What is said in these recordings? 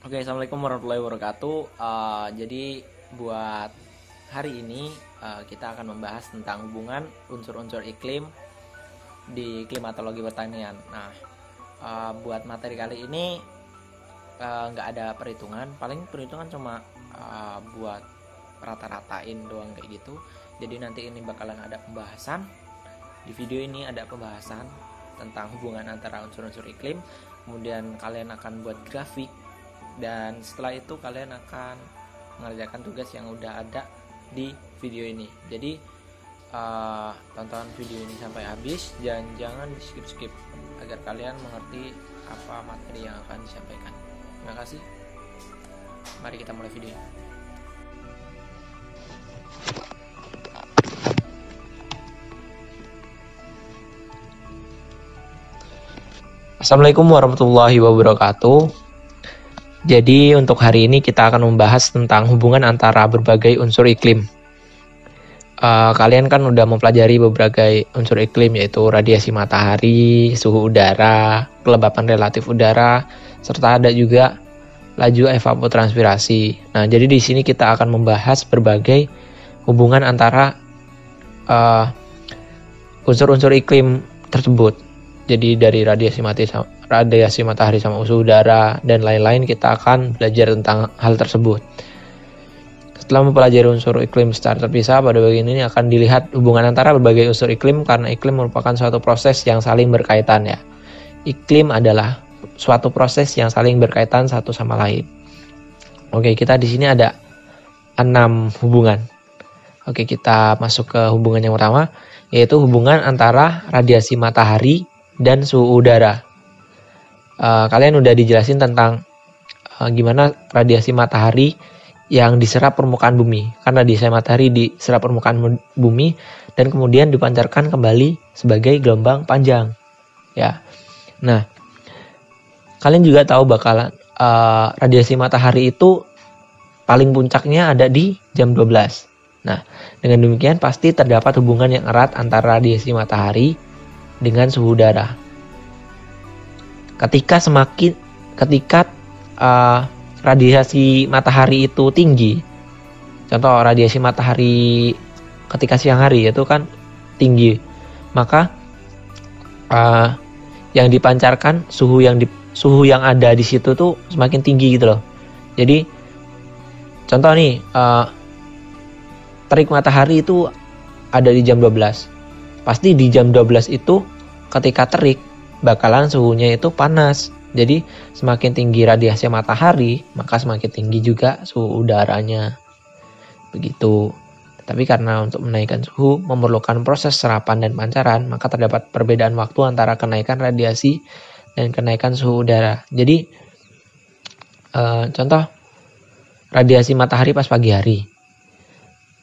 Oke, assalamualaikum warahmatullahi wabarakatuh. Jadi buat hari ini kita akan membahas tentang hubungan unsur-unsur iklim di klimatologi pertanian. Nah, buat materi kali ini nggak ada perhitungan, paling perhitungan cuma buat rata-ratain doang kayak gitu. Jadi nanti ini bakalan ada pembahasan. Di video ini ada pembahasan tentang hubungan antara unsur-unsur iklim. Kemudian kalian akan buat grafik, dan setelah itu kalian akan mengerjakan tugas yang udah ada di video ini. Jadi tonton video ini sampai habis dan jangan di skip agar kalian mengerti apa materi yang akan disampaikan. Terima kasih. Mari kita mulai video. Assalamualaikum warahmatullahi wabarakatuh. Jadi untuk hari ini kita akan membahas tentang hubungan antara berbagai unsur iklim. Kalian kan udah mempelajari beberapa unsur iklim, yaitu radiasi matahari, suhu udara, kelembapan relatif udara, serta ada juga laju evapotranspirasi. Nah, jadi di sini kita akan membahas berbagai hubungan antara unsur-unsur iklim tersebut. Jadi dari radiasi matahari sama suhu udara dan lain-lain, kita akan belajar tentang hal tersebut. Setelah mempelajari unsur iklim secara terpisah, pada bagian ini akan dilihat hubungan antara berbagai unsur iklim, karena iklim merupakan suatu proses yang saling berkaitan ya. Iklim adalah suatu proses yang saling berkaitan satu sama lain. Oke, kita di sini ada 6 hubungan. Oke, kita masuk ke hubungan yang pertama, yaitu hubungan antara radiasi matahari dan suhu udara. Kalian udah dijelasin tentang gimana radiasi matahari yang diserap permukaan bumi. Karena radiasi matahari diserap permukaan bumi dan kemudian dipancarkan kembali sebagai gelombang panjang. Ya. Nah, kalian juga tahu bakalan radiasi matahari itu paling puncaknya ada di jam 12. Nah, dengan demikian pasti terdapat hubungan yang erat antara radiasi matahari dengan suhu udara. Ketika radiasi matahari itu tinggi, contoh radiasi matahari ketika siang hari itu kan tinggi, maka yang dipancarkan suhu yang ada di situ tuh semakin tinggi gitu loh. Jadi contoh nih, terik matahari itu ada di jam 12. Pasti di jam 12 itu ketika terik bakalan suhunya itu panas. Jadi semakin tinggi radiasi matahari, maka semakin tinggi juga suhu udaranya. Begitu. Tapi karena untuk menaikkan suhu memerlukan proses serapan dan pancaran, maka terdapat perbedaan waktu antara kenaikan radiasi dan kenaikan suhu udara. Jadi contoh radiasi matahari pas pagi hari.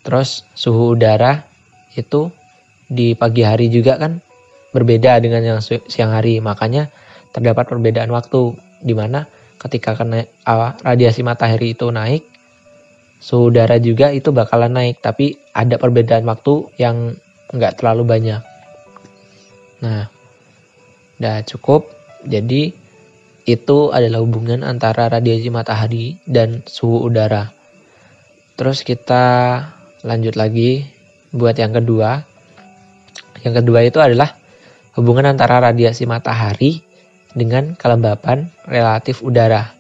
Terus suhu udara itu di pagi hari juga kan berbeda dengan yang siang hari, makanya terdapat perbedaan waktu, di mana ketika radiasi matahari itu naik, suhu udara juga itu bakalan naik, tapi ada perbedaan waktu yang nggak terlalu banyak. Nah, udah cukup. Jadi itu adalah hubungan antara radiasi matahari dan suhu udara. Terus kita lanjut lagi buat yang kedua. Yang kedua itu adalah hubungan antara radiasi matahari dengan kelembapan relatif udara.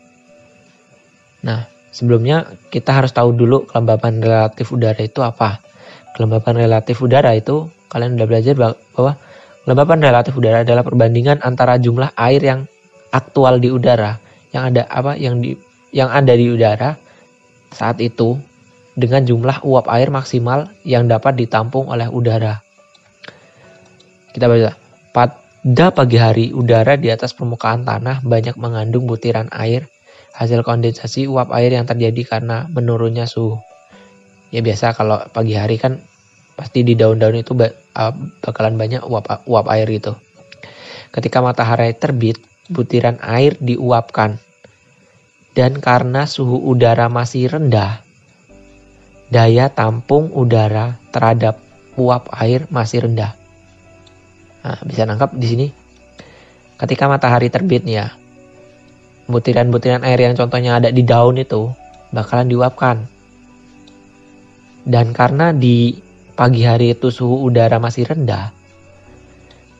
Nah, sebelumnya kita harus tahu dulu kelembapan relatif udara itu apa. Kelembapan relatif udara itu, kalian udah belajar bahwa kelembapan relatif udara adalah perbandingan antara jumlah air yang aktual di udara, yang ada di udara saat itu, dengan jumlah uap air maksimal yang dapat ditampung oleh udara. Kita baca. Pada pagi hari, udara di atas permukaan tanah banyak mengandung butiran air, hasil kondensasi uap air yang terjadi karena menurunnya suhu. Ya biasa kalau pagi hari kan pasti di daun-daun itu bakalan banyak uap air gitu. Ketika matahari terbit, butiran air diuapkan. Dan karena suhu udara masih rendah, daya tampung udara terhadap uap air masih rendah. Nah, bisa nangkap di sini. Ketika matahari terbit nih ya, butiran-butiran air yang contohnya ada di daun itu bakalan diuapkan. Dan karena di pagi hari itu suhu udara masih rendah,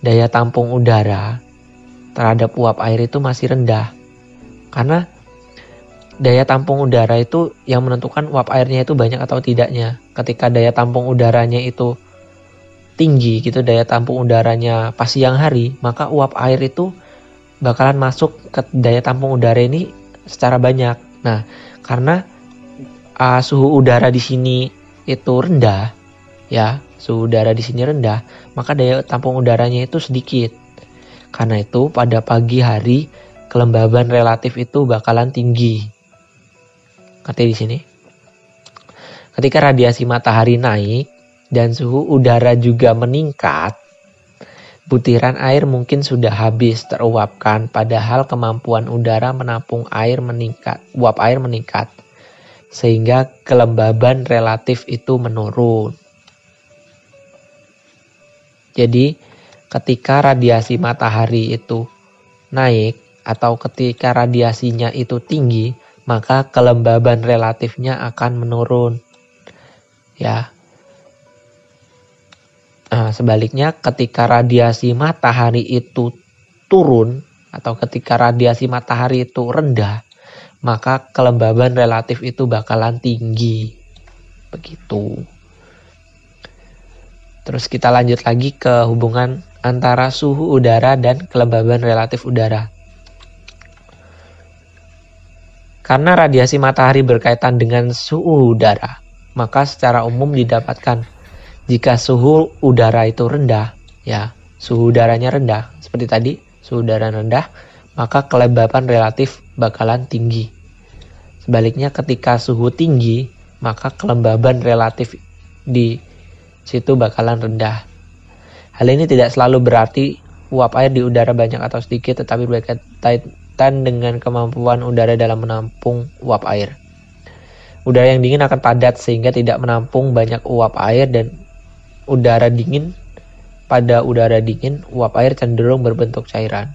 daya tampung udara terhadap uap air itu masih rendah. Karena daya tampung udara itu yang menentukan uap airnya itu banyak atau tidaknya. Ketika daya tampung udaranya itu tinggi gitu, daya tampung udaranya pas siang hari, maka uap air itu bakalan masuk ke daya tampung udara ini secara banyak. Nah, karena suhu udara di sini itu rendah, ya, suhu udara di sini rendah, maka daya tampung udaranya itu sedikit. Karena itu pada pagi hari kelembaban relatif itu bakalan tinggi. Ngerti di sini? Ketika radiasi matahari naik dan suhu udara juga meningkat, butiran air mungkin sudah habis teruapkan, padahal kemampuan udara menampung air meningkat, uap air meningkat, sehingga kelembaban relatif itu menurun. Jadi, ketika radiasi matahari itu naik atau ketika radiasinya itu tinggi, maka kelembaban relatifnya akan menurun. Ya. Nah, sebaliknya ketika radiasi matahari itu turun atau ketika radiasi matahari itu rendah, maka kelembaban relatif itu bakalan tinggi. Begitu. Terus kita lanjut lagi ke hubungan antara suhu udara dan kelembaban relatif udara. Karena radiasi matahari berkaitan dengan suhu udara, maka secara umum didapatkan jika suhu udara itu rendah, ya, suhu udaranya rendah, seperti tadi, suhu udara rendah, maka kelembaban relatif bakalan tinggi. Sebaliknya ketika suhu tinggi, maka kelembaban relatif di situ bakalan rendah. Hal ini tidak selalu berarti uap air di udara banyak atau sedikit, tetapi berkaitan dengan kemampuan udara dalam menampung uap air. Udara yang dingin akan padat sehingga tidak menampung banyak uap air, dan pada udara dingin, uap air cenderung berbentuk cairan.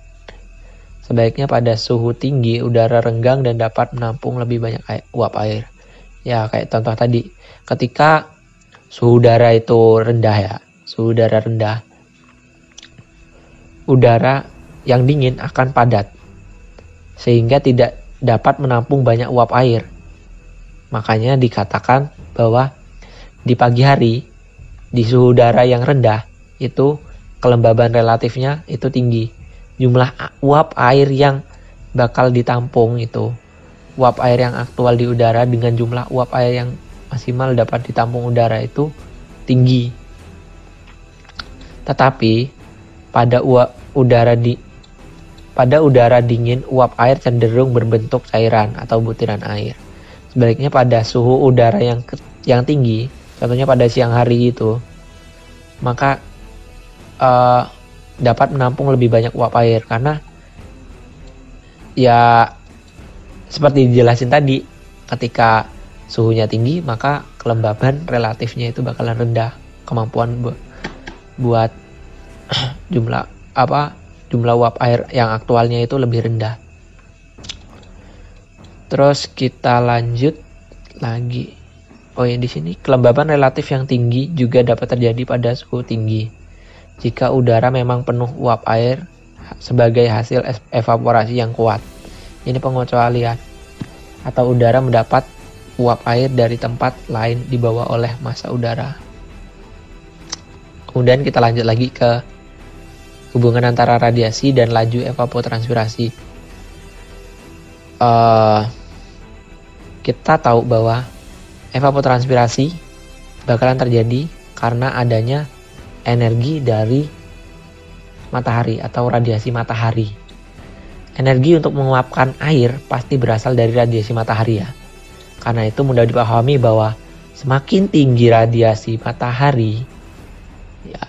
Sebaiknya pada suhu tinggi, udara renggang dan dapat menampung lebih banyak uap air. Ya, kayak contoh tadi, ketika suhu udara itu rendah ya, suhu udara rendah, udara yang dingin akan padat, sehingga tidak dapat menampung banyak uap air. Makanya dikatakan bahwa di pagi hari, di suhu udara yang rendah, itu kelembaban relatifnya itu tinggi. Jumlah uap air yang bakal ditampung itu, uap air yang aktual di udara dengan jumlah uap air yang maksimal dapat ditampung udara itu tinggi. Tetapi pada udara dingin, uap air cenderung berbentuk cairan atau butiran air. Sebaliknya pada suhu udara yang tinggi, contohnya pada siang hari itu, maka dapat menampung lebih banyak uap air, karena ya seperti dijelasin tadi, ketika suhunya tinggi maka kelembaban relatifnya itu bakalan rendah, kemampuan buat jumlah uap air yang aktualnya itu lebih rendah. Terus kita lanjut lagi. Oh ya, di sini kelembaban relatif yang tinggi juga dapat terjadi pada suhu tinggi. Jika udara memang penuh uap air sebagai hasil evaporasi yang kuat. Ini pengecualian. Atau udara mendapat uap air dari tempat lain dibawa oleh massa udara. Kemudian kita lanjut lagi ke hubungan antara radiasi dan laju evapotranspirasi. Kita tahu bahwa evapotranspirasi bakalan terjadi karena adanya energi dari matahari atau radiasi matahari. Energi untuk menguapkan air pasti berasal dari radiasi matahari ya. Karena itu mudah dipahami bahwa semakin tinggi radiasi matahari, ya,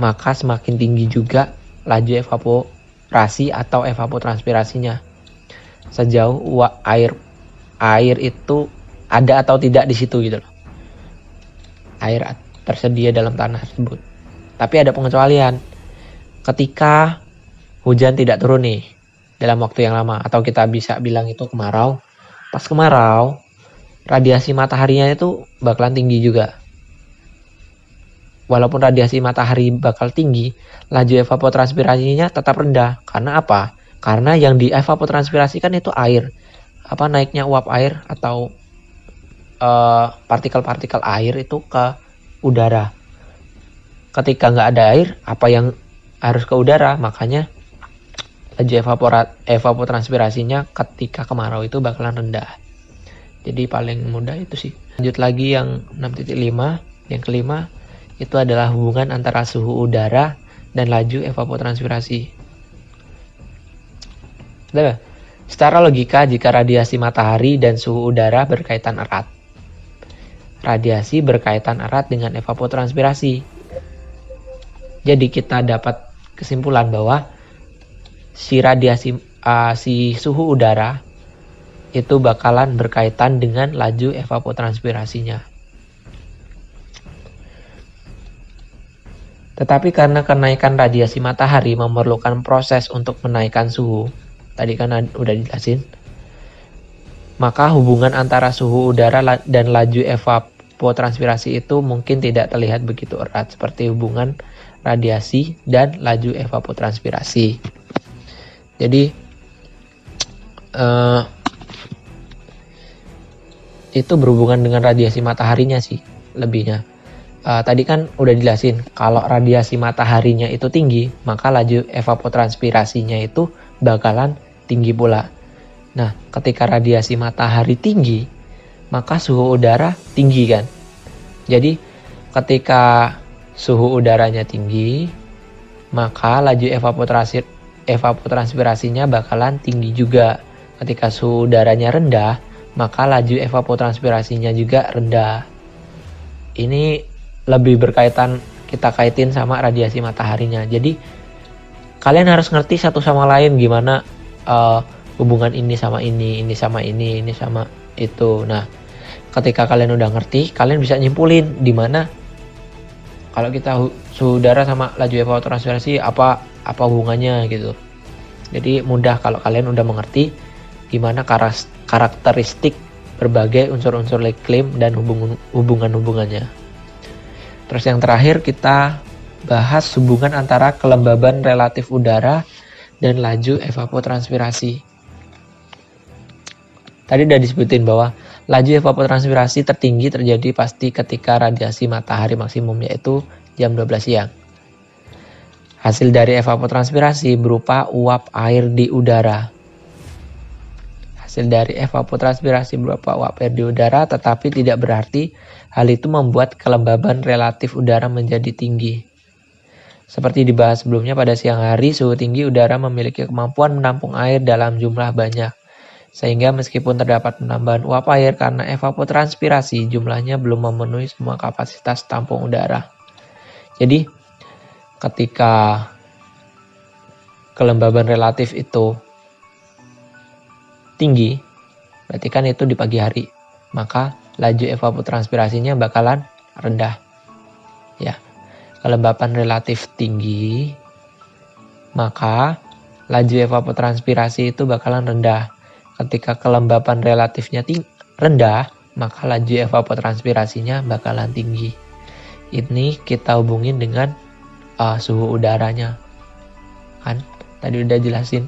maka semakin tinggi juga laju evaporasi atau evapotranspirasinya. Sejauh air itu ada atau tidak di situ gitu loh. Air tersedia dalam tanah tersebut. Tapi ada pengecualian. Ketika hujan tidak turun nih, dalam waktu yang lama, atau kita bisa bilang itu kemarau. Pas kemarau, radiasi mataharinya itu bakalan tinggi juga. Walaupun radiasi matahari bakal tinggi, laju evapotranspirasinya tetap rendah. Karena apa? Karena yang di evapotranspirasi kan itu air. Naiknya uap air atau partikel-partikel air itu ke udara. Ketika nggak ada air, apa yang harus ke udara? Makanya laju evapotranspirasinya ketika kemarau itu bakalan rendah. Jadi paling mudah itu sih. Lanjut lagi yang 6.5. Yang kelima itu adalah hubungan antara suhu udara dan laju evapotranspirasi. Secara logika, jika radiasi matahari dan suhu udara berkaitan erat, radiasi berkaitan erat dengan evapotranspirasi. Jadi kita dapat kesimpulan bahwa si suhu udara itu bakalan berkaitan dengan laju evapotranspirasinya. Tetapi karena kenaikan radiasi matahari memerlukan proses untuk menaikkan suhu, tadi kan udah dijelasin, maka hubungan antara suhu udara dan laju evapotranspirasi itu mungkin tidak terlihat begitu erat seperti hubungan radiasi dan laju evapotranspirasi. Jadi itu berhubungan dengan radiasi mataharinya sih lebihnya. Tadi kan udah dijelasin, kalau radiasi mataharinya itu tinggi, maka laju evapotranspirasinya itu bakalan tinggi pula. Nah, ketika radiasi matahari tinggi, maka suhu udara tinggi kan. Jadi, ketika suhu udaranya tinggi, maka laju evapotranspirasinya bakalan tinggi juga. Ketika suhu udaranya rendah, maka laju evapotranspirasinya juga rendah. Ini lebih berkaitan, kita kaitin sama radiasi mataharinya. Jadi kalian harus ngerti satu sama lain gimana hubungan ini sama ini sama ini sama itu. Nah, ketika kalian udah ngerti, kalian bisa nyimpulin di mana kalau kita suhu udara sama laju evapotranspirasi apa hubungannya gitu. Jadi mudah kalau kalian udah mengerti gimana karakteristik berbagai unsur-unsur iklim dan hubungan-hubungannya. Terus yang terakhir kita bahas hubungan antara kelembaban relatif udara dan laju evapotranspirasi. Tadi udah disebutin bahwa laju evapotranspirasi tertinggi terjadi pasti ketika radiasi matahari maksimum, yaitu jam 12 siang. Hasil dari evapotranspirasi berupa uap air di udara. Hasil dari evapotranspirasi berupa uap air di udara, tetapi tidak berarti hal itu membuat kelembaban relatif udara menjadi tinggi. Seperti dibahas sebelumnya, pada siang hari suhu tinggi udara memiliki kemampuan menampung air dalam jumlah banyak. Sehingga meskipun terdapat penambahan uap air karena evapotranspirasi, jumlahnya belum memenuhi semua kapasitas tampung udara. Jadi, ketika kelembaban relatif itu tinggi, berarti kan itu di pagi hari, maka laju evapotranspirasinya bakalan rendah. Ya, kelembapan relatif tinggi, maka laju evapotranspirasi itu bakalan rendah. Ketika kelembapan relatifnya rendah, maka laju evapotranspirasinya bakalan tinggi. Ini kita hubungin dengan suhu udaranya. Kan tadi udah jelasin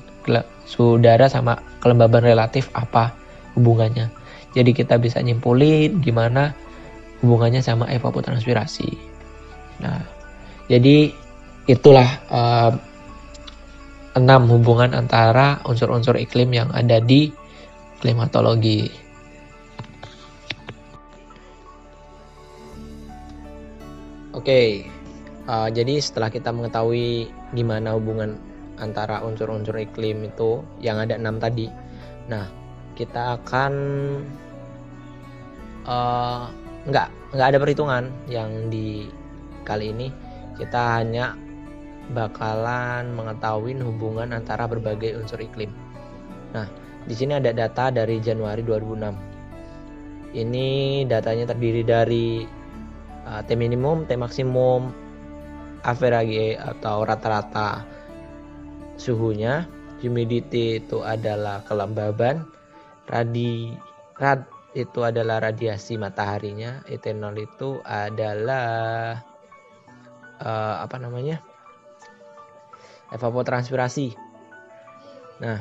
suhu udara sama kelembaban relatif apa hubungannya. Jadi kita bisa nyimpulin gimana hubungannya sama evapotranspirasi. Nah, jadi itulah 6 hubungan antara unsur-unsur iklim yang ada di klimatologi. Oke, jadi setelah kita mengetahui gimana hubungan antara unsur-unsur iklim itu yang ada 6 tadi, nah kita akan nggak ada perhitungan yang di kali ini. Kita hanya bakalan mengetahui hubungan antara berbagai unsur iklim. Nah, di sini ada data dari Januari 2006. Ini datanya terdiri dari T minimum, T maksimum, average atau rata-rata suhunya, humidity itu adalah kelembaban, itu adalah radiasi mataharinya, etanol itu adalah evapotranspirasi. Nah,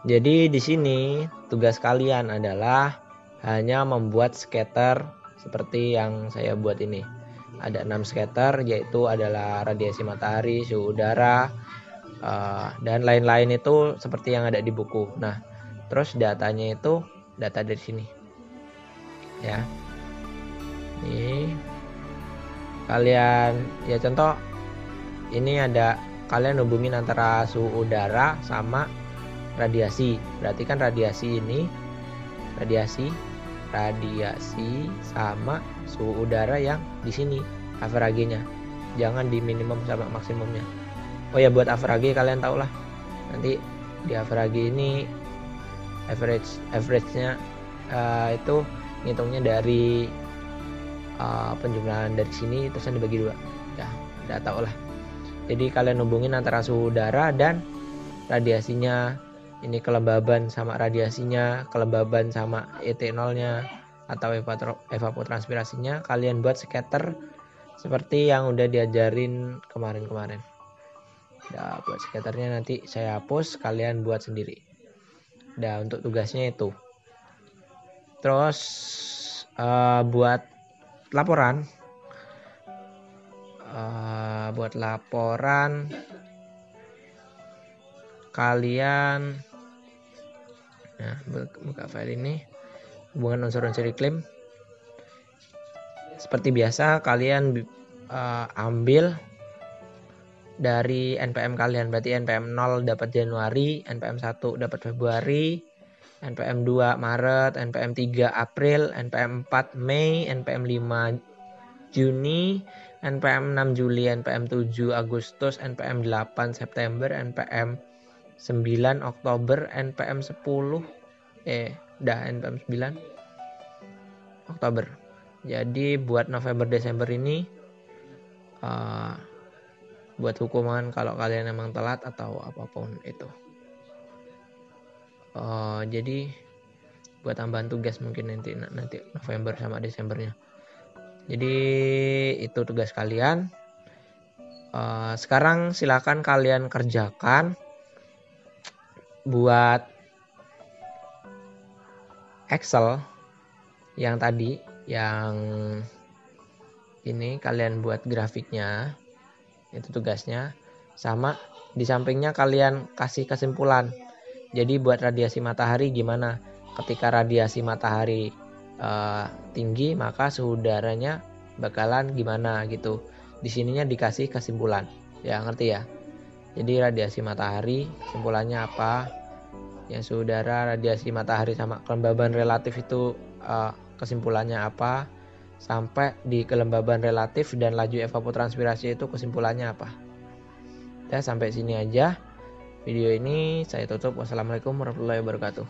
jadi di sini tugas kalian adalah hanya membuat scatter seperti yang saya buat ini. Ada 6 scatter, yaitu adalah radiasi matahari, suhu udara, dan lain-lain itu seperti yang ada di buku. Nah, terus datanya itu data dari sini. Ya. Ini kalian ya contoh ini ada kalian hubungin antara suhu udara sama radiasi. Berarti kan radiasi ini radiasi sama suhu udara yang di sini average-nya. Jangan di minimum sama maksimumnya. Oh ya, buat average kalian tau lah. Nanti di average ini average-nya itu ngitungnya dari penjumlahan dari sini terus dibagi 2. Ya, udah tau lah. Jadi kalian hubungin antara suhu udara dan radiasinya. Ini kelembaban sama radiasinya, kelembaban sama etanolnya atau evapotranspirasinya. Kalian buat scatter seperti yang udah diajarin kemarin-kemarin. Nah, buat scatternya nanti saya hapus, kalian buat sendiri. Nah, untuk tugasnya itu. Terus buat laporan, kalian buka file ini, hubungan unsur-unsur iklim. Seperti biasa kalian ambil dari NPM kalian. Berarti NPM 0 dapat Januari, NPM 1 dapat Februari, NPM 2 Maret, NPM 3 April, NPM 4 Mei, NPM 5 Juni, NPM 6 Juli, NPM 7 Agustus, NPM 8 September, NPM 9 Oktober, NPM 10 NPM 9 Oktober. Jadi buat November Desember ini buat hukuman kalau kalian emang telat atau apapun itu. Jadi buat tambahan tugas mungkin nanti November sama Desembernya. Jadi itu tugas kalian. Sekarang silakan kalian kerjakan buat Excel yang tadi, yang ini kalian buat grafiknya, itu tugasnya. Sama di sampingnya kalian kasih kesimpulan. Jadi buat radiasi matahari gimana? Ketika radiasi matahari tinggi, maka suhu udaranya bakalan gimana gitu. Di sininya dikasih kesimpulan. Ya, ngerti ya? Jadi radiasi matahari kesimpulannya apa? Yang suhu udara, radiasi matahari sama kelembaban relatif itu kesimpulannya apa? Sampai di kelembaban relatif dan laju evapotranspirasi itu kesimpulannya apa? Ya, sampai sini aja video ini, saya tutup. Wassalamualaikum warahmatullahi wabarakatuh.